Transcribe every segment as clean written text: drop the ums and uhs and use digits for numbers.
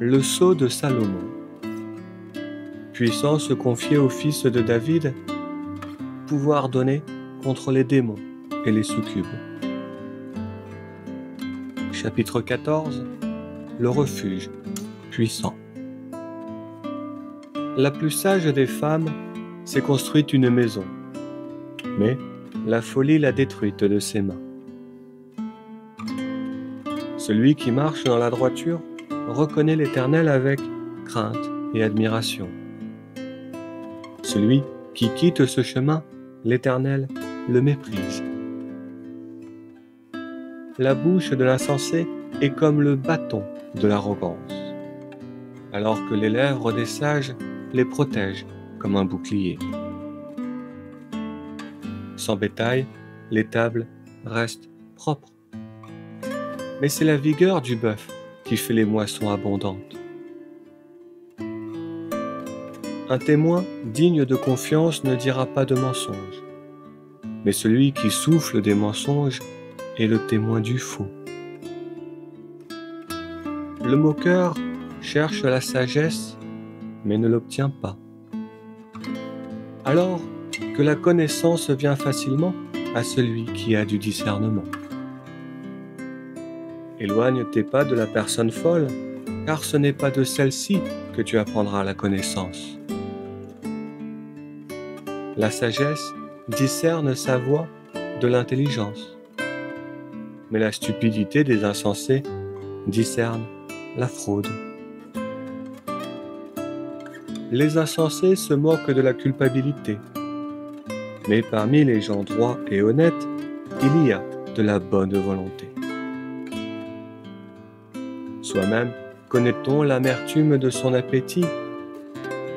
Le sceau de Salomon. Puissance confiée au fils de David, pouvoir donné contre les démons et les succubes. Chapitre 14. Le refuge puissant. La plus sage des femmes s'est construite une maison, mais la folie l'a détruite de ses mains. Celui qui marche dans la droiture reconnaît l'Éternel avec crainte et admiration. Celui qui quitte ce chemin, l'Éternel le méprise. La bouche de l'insensé est comme le bâton de l'arrogance, alors que les lèvres des sages les protègent comme un bouclier. Sans bétail, l'étable reste propre. Mais c'est la vigueur du bœuf qui fait les moissons abondantes. Un témoin digne de confiance ne dira pas de mensonge, mais celui qui souffle des mensonges est le témoin du faux. Le moqueur cherche la sagesse, mais ne l'obtient pas. Alors que la connaissance vient facilement à celui qui a du discernement. Éloigne tes pas de la personne folle, car ce n'est pas de celle-ci que tu apprendras la connaissance. La sagesse discerne sa voie de l'intelligence, mais la stupidité des insensés discerne la fraude. Les insensés se moquent de la culpabilité, mais parmi les gens droits et honnêtes, il y a de la bonne volonté. Soi-même connaît-on l'amertume de son appétit,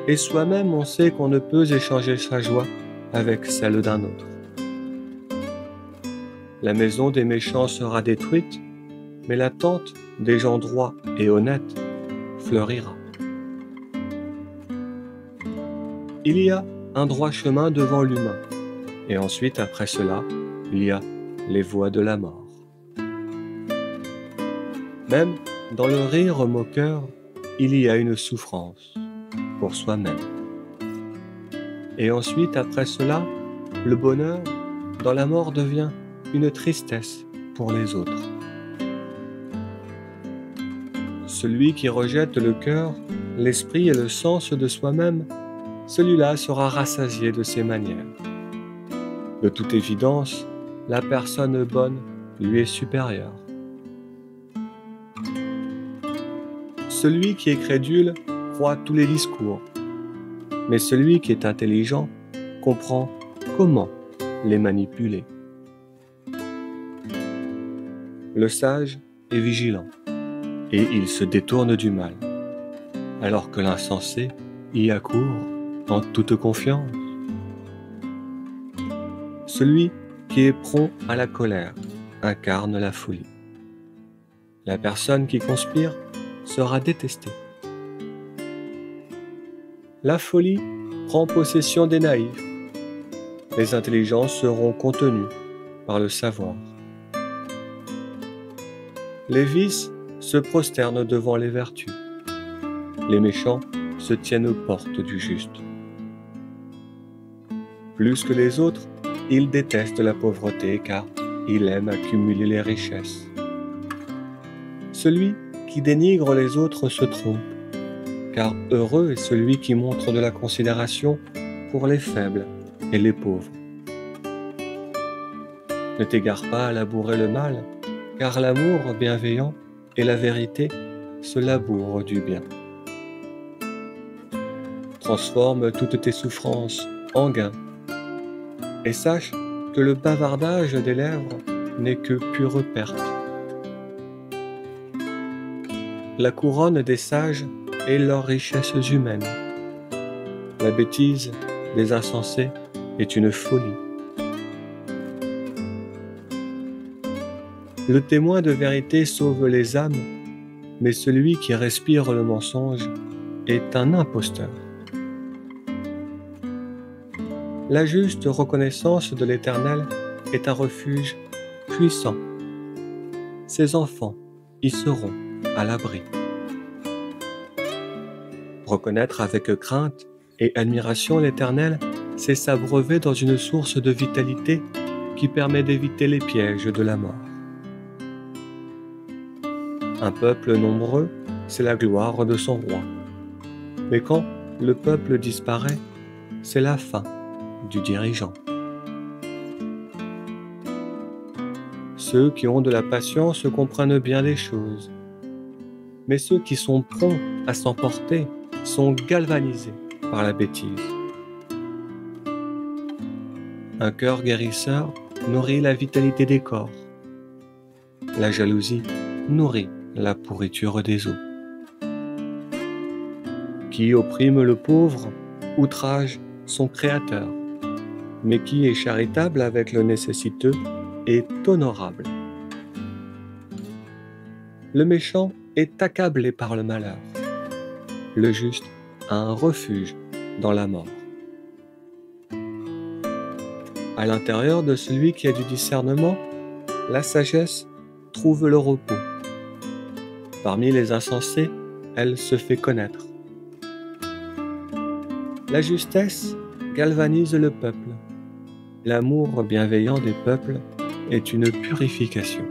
et soi-même on sait qu'on ne peut échanger sa joie avec celle d'un autre. La maison des méchants sera détruite, mais la tente des gens droits et honnêtes fleurira. Il y a un droit chemin devant l'humain, et ensuite, après cela, il y a les voies de la mort. Même dans le rire moqueur, il y a une souffrance pour soi-même. Et ensuite, après cela, le bonheur dans la mort devient une tristesse pour les autres. Celui qui rejette le cœur, l'esprit et le sens de soi-même, celui-là sera rassasié de ses manières. De toute évidence, la personne bonne lui est supérieure. Celui qui est crédule croit tous les discours, mais celui qui est intelligent comprend comment les manipuler. Le sage est vigilant, et il se détourne du mal, alors que l'insensé y accourt en toute confiance. Celui qui est prompt à la colère incarne la folie. La personne qui conspire sera détestée. La folie prend possession des naïfs. Les intelligents seront contenus par le savoir. Les vices se prosternent devant les vertus. Les méchants se tiennent aux portes du juste. Plus que les autres, ils détestent la pauvreté car il aime accumuler les richesses. Celui qui dénigre les autres se trompe, car heureux est celui qui montre de la considération pour les faibles et les pauvres. Ne t'égare pas à labourer le mal, car l'amour bienveillant et la vérité se labourent du bien. Transforme toutes tes souffrances en gain, et sache que le bavardage des lèvres n'est que pure perte. La couronne des sages est leurs richesses humaines. La bêtise des insensés est une folie. Le témoin de vérité sauve les âmes, mais celui qui respire le mensonge est un imposteur. La juste reconnaissance de l'Éternel est un refuge puissant. Ses enfants y seront à l'abri. Reconnaître avec crainte et admiration l'Éternel, c'est s'abreuver dans une source de vitalité qui permet d'éviter les pièges de la mort. Un peuple nombreux, c'est la gloire de son roi. Mais quand le peuple disparaît, c'est la fin du dirigeant. Ceux qui ont de la patience comprennent bien les choses, mais ceux qui sont prompts à s'emporter sont galvanisés par la bêtise. Un cœur guérisseur nourrit la vitalité des corps. La jalousie nourrit la pourriture des os. Qui opprime le pauvre outrage son Créateur, mais qui est charitable avec le nécessiteux est honorable. Le méchant est accablé par le malheur. Le juste a un refuge dans la mort. À l'intérieur de celui qui a du discernement, la sagesse trouve le repos. Parmi les insensés, elle se fait connaître. La justesse galvanise le peuple. L'amour bienveillant des peuples est une purification.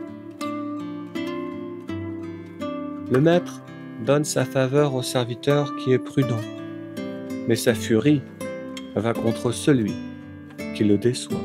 Le maître donne sa faveur au serviteur qui est prudent, mais sa furie va contre celui qui le déçoit.